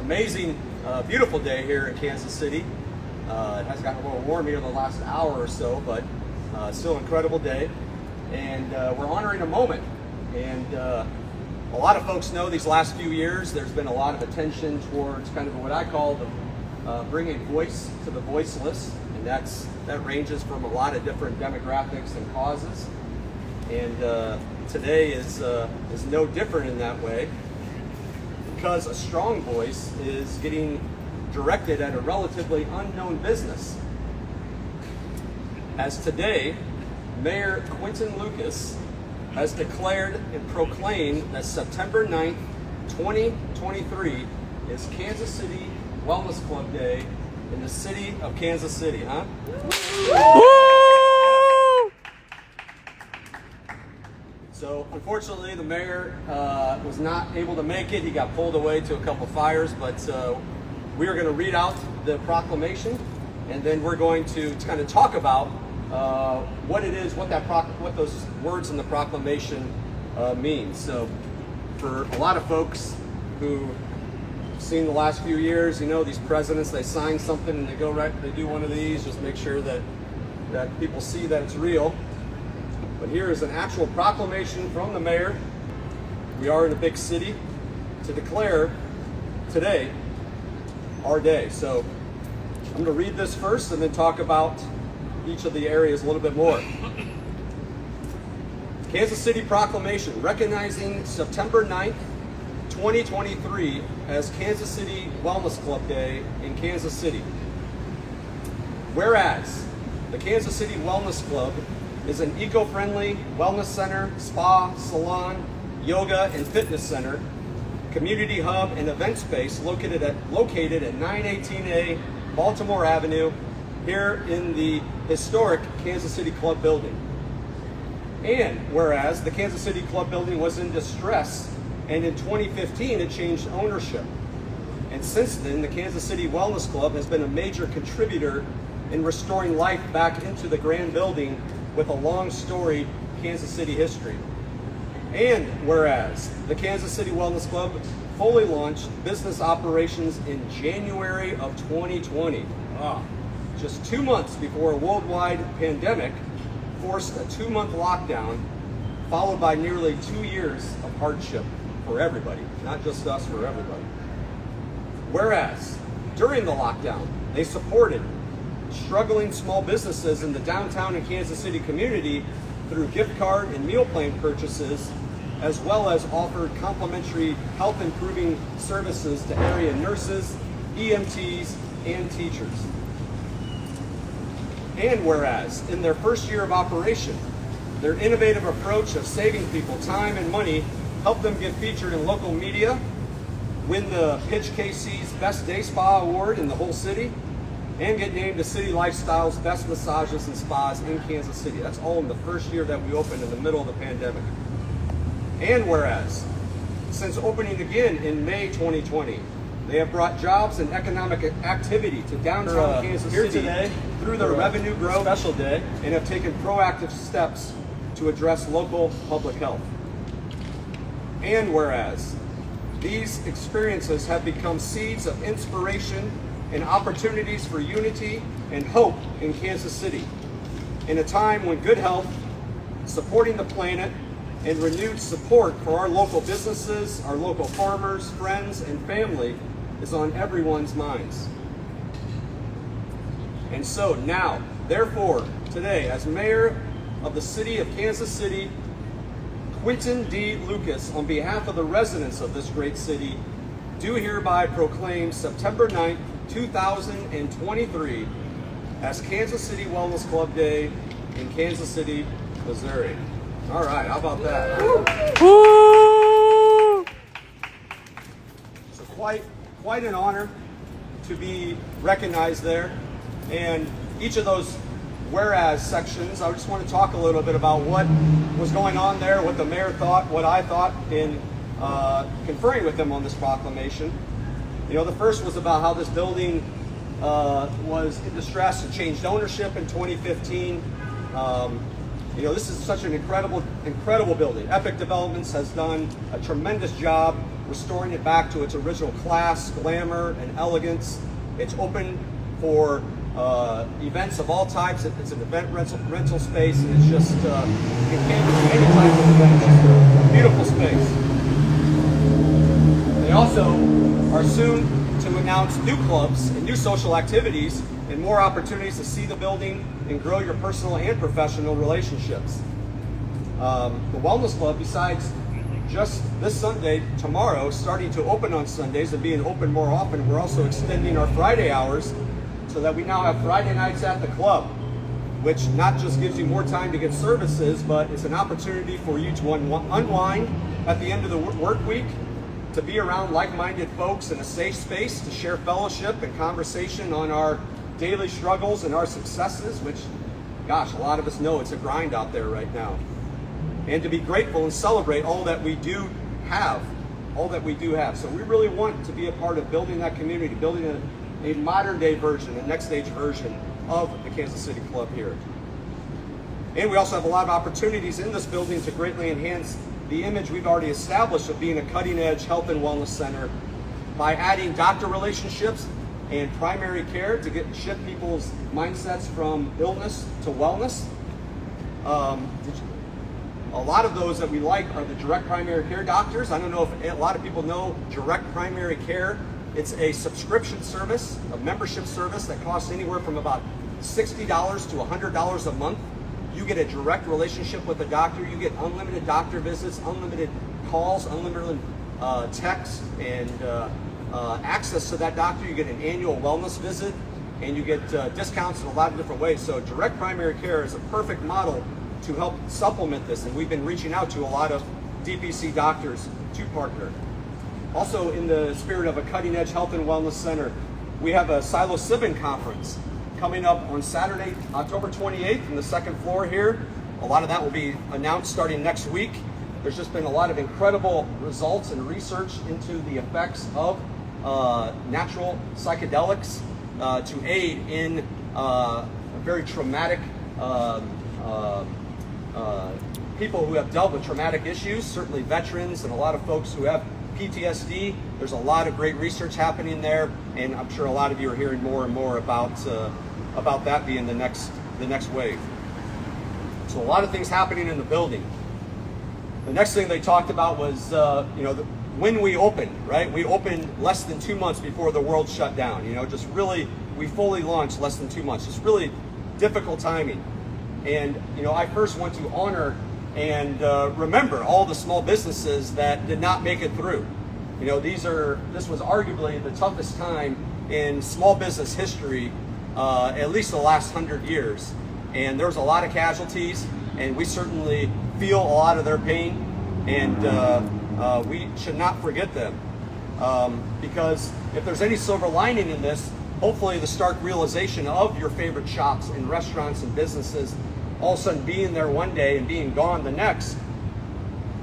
amazing, beautiful day here in Kansas City. It has gotten a little warm here in the last hour or so, but still an incredible day. And we're honoring a moment. And a lot of folks know these last few years there's been a lot of attention towards kind of what I call the bringing voice to the voiceless. And that ranges from a lot of different demographics and causes. And today is no different in that way, because a strong voice is getting directed at a relatively unknown business. As today, Mayor Quinton Lucas has declared and proclaimed that September 9th, 2023 is Kansas City Wellness Club Day in the city of Kansas City, huh? So unfortunately, the mayor was not able to make it. He got pulled away to a couple fires, but we are going to read out the proclamation, and then we're going to kind of talk about what it is, what those words in the proclamation mean. So for a lot of folks who have seen the last few years, you know, these presidents, they sign something and they do one of these, just make sure that people see that it's real. But here is an actual proclamation from the mayor. We are in a big city to declare today our day. So I'm going to read this first and then talk about each of the areas a little bit more. Kansas City Proclamation, recognizing September 9th, 2023 as Kansas City Wellness Club Day in Kansas City. Whereas the Kansas City Wellness Club is an eco-friendly wellness center, spa, salon, yoga, and fitness center, community hub, and event space located at 918A Baltimore Avenue, here in the historic Kansas City Club building. And whereas the Kansas City Club building was in distress, and in 2015 it changed ownership. And since then, the Kansas City Wellness Club has been a major contributor in restoring life back into the grand building with a long storied Kansas City history. And whereas the Kansas City Wellness Club fully launched business operations in January of 2020, just 2 months before a worldwide pandemic forced a 2-month lockdown, followed by nearly 2 years of hardship for everybody, not just us, for everybody. Whereas during the lockdown, they supported struggling small businesses in the downtown and Kansas City community through gift card and meal plan purchases, as well as offered complimentary health improving services to area nurses, EMTs, and teachers. And whereas in their first year of operation, their innovative approach of saving people time and money helped them get featured in local media, win the Pitch KC's Best Day Spa Award in the whole city, and get named the City Lifestyle's Best Massages and Spas in Kansas City. That's all in the first year that we opened in the middle of the pandemic. And whereas, since opening again in May 2020, they have brought jobs and economic activity to downtown Kansas City today through their revenue growth special day, and have taken proactive steps to address local public health. And whereas, these experiences have become seeds of inspiration and opportunities for unity and hope in Kansas City, in a time when good health, supporting the planet, and renewed support for our local businesses, our local farmers, friends, and family is on everyone's minds. And so now, therefore, today, as mayor of the city of Kansas City, Quinton D. Lucas, on behalf of the residents of this great city, do hereby proclaim September 9th, 2023 as Kansas City Wellness Club Day in Kansas City, Missouri. All right, how about that? Woo! So quite an honor to be recognized there. And each of those whereas sections, I just want to talk a little bit about what was going on there, what the mayor thought, what I thought in conferring with him on this proclamation. You know, the first was about how this building was in distress and changed ownership in 2015. You know, this is such an incredible building. Epic Developments has done a tremendous job restoring it back to its original class, glamour, and elegance. It's open for events of all types. It's an event rental space, and it's just, it can be any type of event. It's just a beautiful space. They also are soon to announce new clubs and new social activities and more opportunities to see the building and grow your personal and professional relationships. The Wellness Club, besides just this Sunday, tomorrow, starting to open on Sundays and being open more often, we're also extending our Friday hours so that we now have Friday nights at the club, which not just gives you more time to get services, but it's an opportunity for you to unwind at the end of the work week, to be around like-minded folks in a safe space, to share fellowship and conversation on our daily struggles and our successes, which, gosh, a lot of us know it's a grind out there right now. And to be grateful and celebrate all that we do have, So we really want to be a part of building that community, building a modern day version, a next stage version of the Kansas City Club here. And we also have a lot of opportunities in this building to greatly enhance the image we've already established of being a cutting edge health and wellness center by adding doctor relationships and primary care to shift people's mindsets from illness to wellness. A lot of those that we like are the direct primary care doctors. I don't know if a lot of people know direct primary care. It's a subscription service, a membership service that costs anywhere from about $60 to $100 a month. You get a direct relationship with a doctor. You get unlimited doctor visits, unlimited calls, unlimited texts, and access to that doctor. You get an annual wellness visit, and you get discounts in a lot of different ways. So direct primary care is a perfect model to help supplement this, and we've been reaching out to a lot of DPC doctors to partner. Also, in the spirit of a cutting-edge health and wellness center, we have a psilocybin conference coming up on Saturday, October 28th, on the second floor here. A lot of that will be announced starting next week. There's just been a lot of incredible results and research into the effects of natural psychedelics to aid in a very traumatic people who have dealt with traumatic issues, certainly veterans and a lot of folks who have PTSD. There's a lot of great research happening there, and I'm sure a lot of you are hearing more and more about that being the next wave. So a lot of things happening in the building. The next thing they talked about was when we opened, right? We opened less than 2 months before the world shut down. Just really, we fully launched less than 2 months. Just really difficult timing. And I first want to honor and remember all the small businesses that did not make it through. This was arguably the toughest time in small business history, at least the last 100 years. And there was a lot of casualties, and we certainly feel a lot of their pain, and we should not forget them. Because if there's any silver lining in this, hopefully the stark realization of your favorite shops and restaurants and businesses all of a sudden being there one day and being gone the next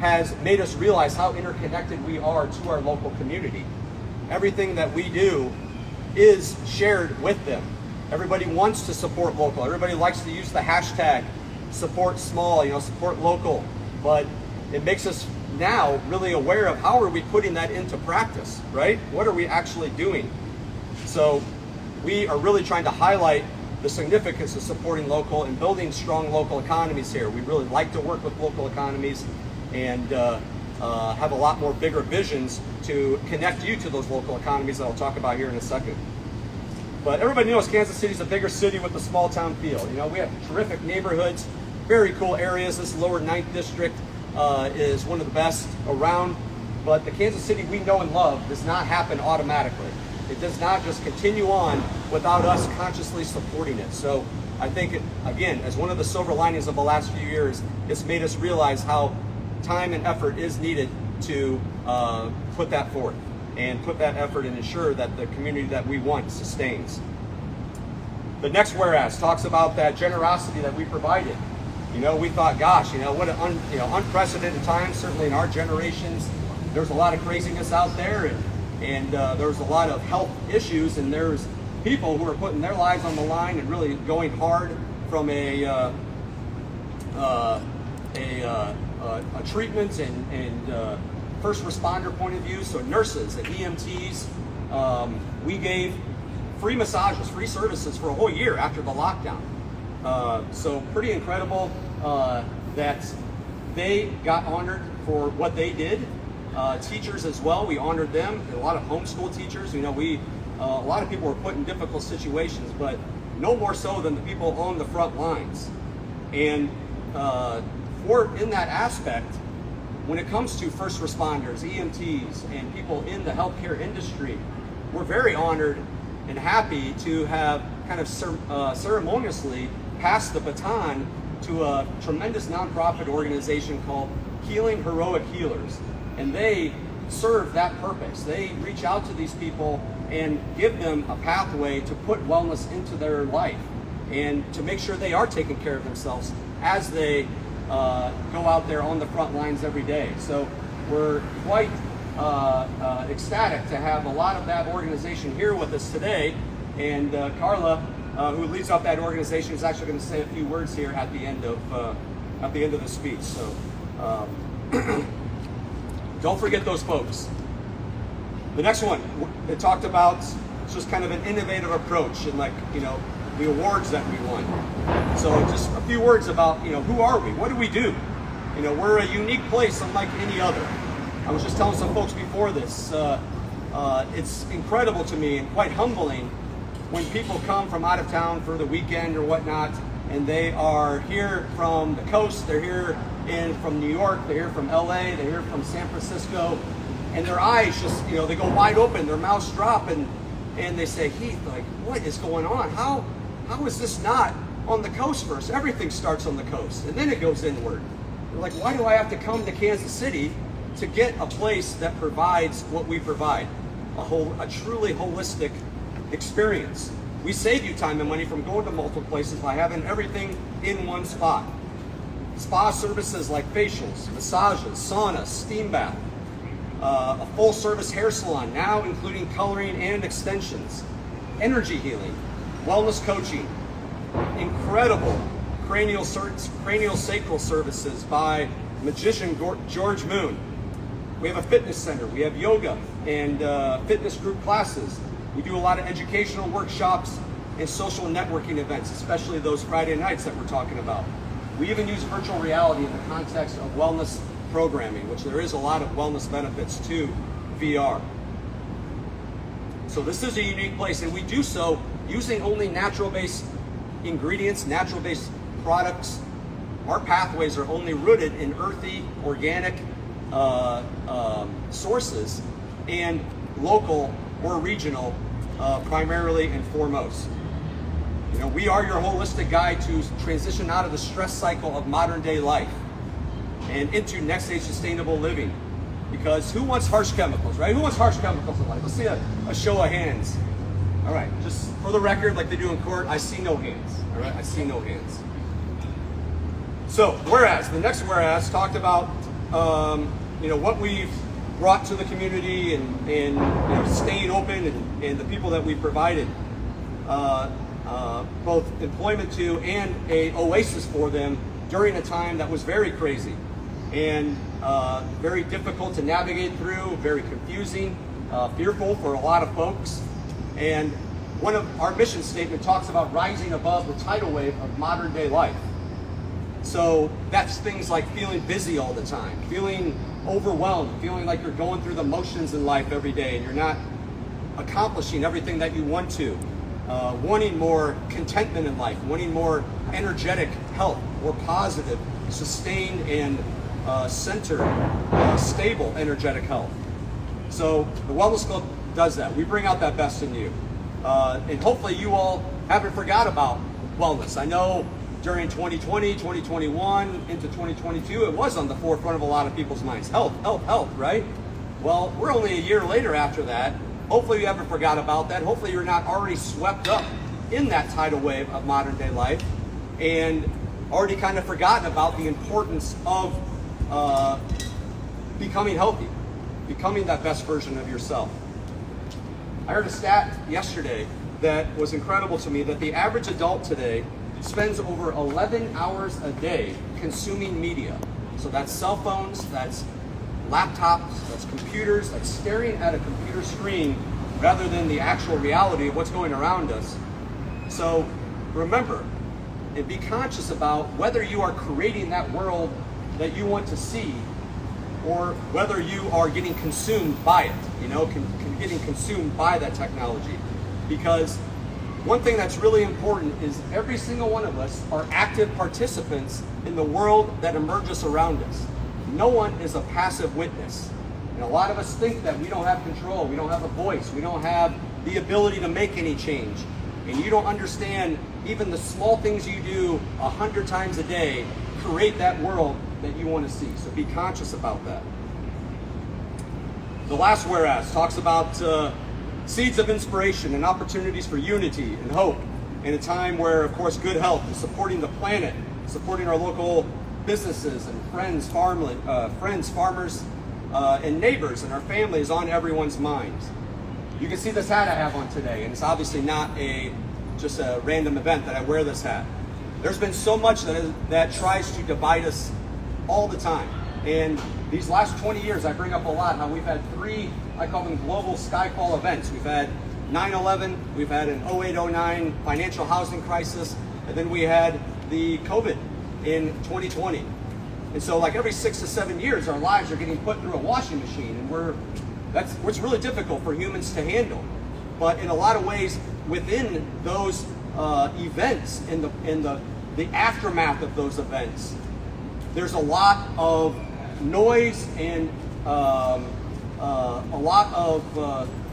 has made us realize how interconnected we are to our local community. Everything that we do is shared with them. Everybody wants to support local. Everybody likes to use the hashtag support small, support local. But it makes us now really aware of how are we putting that into practice, right? What are we actually doing? So we are really trying to highlight the significance of supporting local and building strong local economies here. We really like to work with local economies and have a lot more bigger visions to connect you to those local economies that I'll talk about here in a second. But everybody knows Kansas City is a bigger city with a small town feel. We have terrific neighborhoods, very cool areas. This lower 9th district is one of the best around. But the Kansas City we know and love does not happen automatically. It does not just continue on without us consciously supporting it. So I think, again, as one of the silver linings of the last few years, it's made us realize how time and effort is needed to put that forth and put that effort and ensure that the community that we want sustains. The next whereas talks about that generosity that we provided. We thought, gosh, what an unprecedented time, certainly in our generations. There's a lot of craziness out there, and there's a lot of health issues, and there's people who are putting their lives on the line and really going hard from a treatment and first responder point of view, so nurses and EMTs, we gave free massages, free services for a whole year after the lockdown. So pretty incredible that they got honored for what they did. Teachers as well, we honored them. A lot of homeschool teachers, you know, a lot of people were put in difficult situations, but no more so than the people on the front lines. And in that aspect, when it comes to first responders, EMTs, and people in the healthcare industry, we're very honored and happy to have kind of ceremoniously passed the baton to a tremendous nonprofit organization called Healing Heroic Healers. And they serve that purpose. They reach out to these people and give them a pathway to put wellness into their life and to make sure they are taking care of themselves as they go out there on the front lines every day. So we're quite ecstatic to have a lot of that organization here with us today. And Carla, who leads up that organization, is actually going to say a few words here at the end of the speech. So don't forget those folks. The next one, it talked about just kind of an innovative approach and, like, you know, the awards that we won. So just a few words about, you know, who are we? What do we do? You know, we're a unique place unlike any other. I was just telling some folks before this, it's incredible to me and quite humbling when people come from out of town for the weekend or whatnot, and they are here from the coast, they're here from New York, they're here from LA, they're here from San Francisco, and their eyes just, you know, they go wide open, their mouths drop, and they say, Heath, like, what is going on? How is this not on the coast first? Everything starts on the coast, and then it goes inward. They're like, why do I have to come to Kansas City to get a place that provides what we provide? A truly holistic experience. We save you time and money from going to multiple places by having everything in one spot. Spa services like facials, massages, saunas, steam bath, a full service hair salon, now including coloring and extensions, energy healing, wellness coaching, incredible cranial sacral services by magician George Moon. We have a fitness center, we have yoga and fitness group classes. We do a lot of educational workshops and social networking events, especially those Friday nights that we're talking about. We even use virtual reality in the context of wellness programming, which there is a lot of wellness benefits to VR. So this is a unique place, and we do so using only natural-based ingredients, natural-based products. Our pathways are only rooted in earthy, organic sources and local or regional, primarily and foremost. You know, we are your holistic guide to transition out of the stress cycle of modern day life and into next stage sustainable living. Because who wants harsh chemicals, right? Who wants harsh chemicals in life? Let's see a show of hands. All right, just for the record, like they do in court, I see no hands. All right, I see no hands. So, whereas, the next whereas talked about, you know, what we've brought to the community and you know, staying open and the people that we've provided both employment to and a oasis for them during a time that was very crazy and very difficult to navigate through, very confusing, fearful for a lot of folks. And one of our mission statement talks about rising above the tidal wave of modern day life. So that's things like feeling busy all the time, feeling overwhelmed, feeling like you're going through the motions in life every day and you're not accomplishing everything that you want to, wanting more contentment in life, wanting more energetic health, more positive, sustained and centered, stable, energetic health. So the Wellness Club does that. We bring out that best in you. And hopefully you all haven't forgot about wellness. I know during 2020, 2021, into 2022, it was on the forefront of a lot of people's minds. Health, health, health, right? Well, we're only a year later after that. Hopefully you haven't forgot about that. Hopefully you're not already swept up in that tidal wave of modern day life and already kind of forgotten about the importance of becoming healthy, becoming that best version of yourself. I heard a stat yesterday that was incredible to me, that the average adult today spends over 11 hours a day consuming media. So that's cell phones, that's laptops, that's computers, that's staring at a computer screen rather than the actual reality of what's going around us. So remember, and be conscious about whether you are creating that world that you want to see, or whether you are getting consumed by it, getting consumed by that technology. Because one thing that's really important is every single one of us are active participants in the world that emerges around us. No one is a passive witness. And a lot of us think that we don't have control, we don't have a voice, we don't have the ability to make any change. And you don't understand even the small things you do 100 times a day create that world that you want to see. So be conscious about that. The last whereas talks about seeds of inspiration and opportunities for unity and hope in a time where, of course, good health is supporting the planet, supporting our local businesses and friends, farmers, and neighbors, and our family is on everyone's minds. You can see this hat I have on today, and it's obviously not just a random event that I wear this hat. There's been so much that tries to divide us all the time. And these last 20 years, I bring up a lot how we've had 3, I call them global skyfall events. We've had 9/11, we've had an 08-09 financial housing crisis, and then we had the COVID in 2020. And so like every 6 to 7 years, our lives are getting put through a washing machine, and it's really difficult for humans to handle. But in a lot of ways, within those events, in the aftermath of those events, there's a lot of noise and a lot of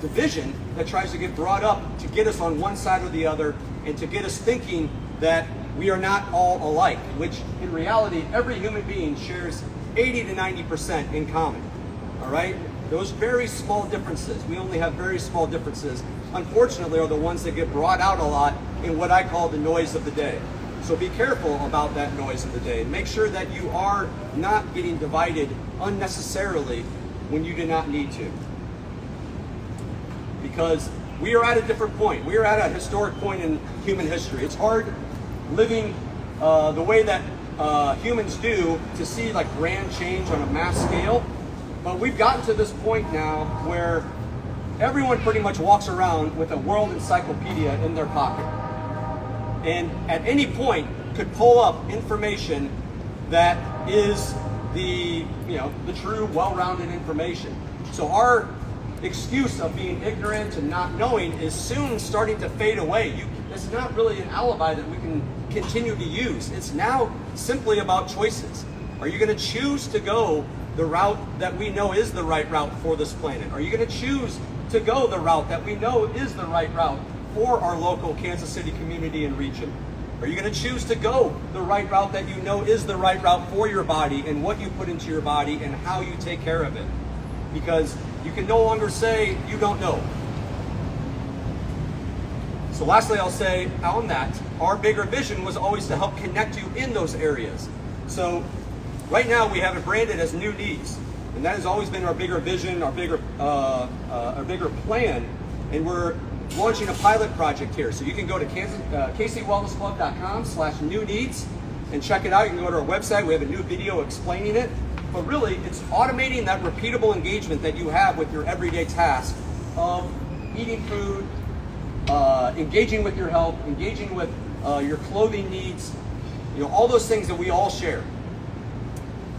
division that tries to get brought up to get us on one side or the other, and to get us thinking that we are not all alike, which in reality, every human being shares 80 to 90% in common, all right? Those very small differences, we only have very small differences, unfortunately, are the ones that get brought out a lot in what I call the noise of the day. So be careful about that noise of the day. Make sure that you are not getting divided unnecessarily when you do not need to. Because we are at a different point. We are at a historic point in human history. It's hard living the way that humans do to see like grand change on a mass scale. But we've gotten to this point now where everyone pretty much walks around with a world encyclopedia in their pocket. And at any point could pull up information that is the true, well-rounded information. So our excuse of being ignorant and not knowing is soon starting to fade away. It's not really an alibi that we can continue to use. It's now simply about choices. Are you going to choose to go the route that we know is the right route for this planet? Are you going to choose to go the route that we know is the right route for our local Kansas City community and region? Are you going to choose to go the right route that you know is the right route for your body and what you put into your body and how you take care of it? Because you can no longer say you don't know. So lastly, I'll say on that, our bigger vision was always to help connect you in those areas. So right now we have it branded as New Needs, and that has always been our bigger vision, our bigger plan, and we're launching a pilot project here. So you can go to kcwellnessclub.com/new needs and check it out. You can go to our website. We have a new video explaining it. But really, it's automating that repeatable engagement that you have with your everyday task of eating food, engaging with your health, engaging with your clothing needs, all those things that we all share.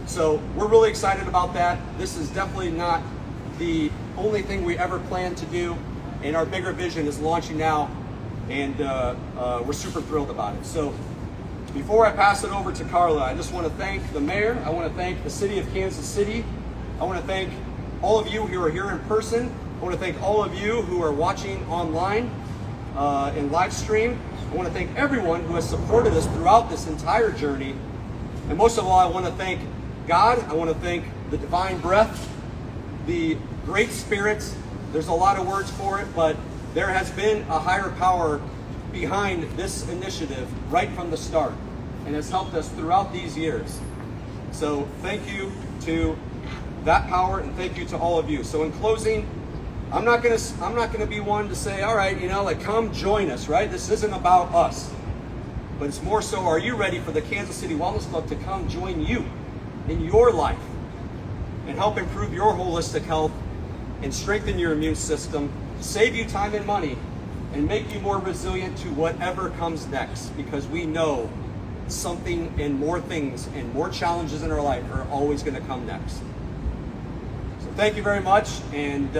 So we're really excited about that. This is definitely not the only thing we ever plan to do, and our bigger vision is launching now, and we're super thrilled about it. So before I pass it over to Carla, I just want to thank the mayor. I want to thank the city of Kansas City. I want to thank all of you who are here in person. I want to thank all of you who are watching online and live stream. I want to thank everyone who has supported us throughout this entire journey. And most of all, I want to thank God. I want to thank the divine breath, the great spirits. There's a lot of words for it, but there has been a higher power behind this initiative right from the start, and has helped us throughout these years. So thank you to that power, and thank you to all of you. So in closing, I'm not gonna be one to say, all right, come join us, right? This isn't about us, but it's more so, are you ready for the Kansas City Wellness Club to come join you in your life? and help improve your holistic health and strengthen your immune system, save you time and money, and make you more resilient to whatever comes next, because we know something and more things and more challenges in our life are always going to come next. So thank you very much, and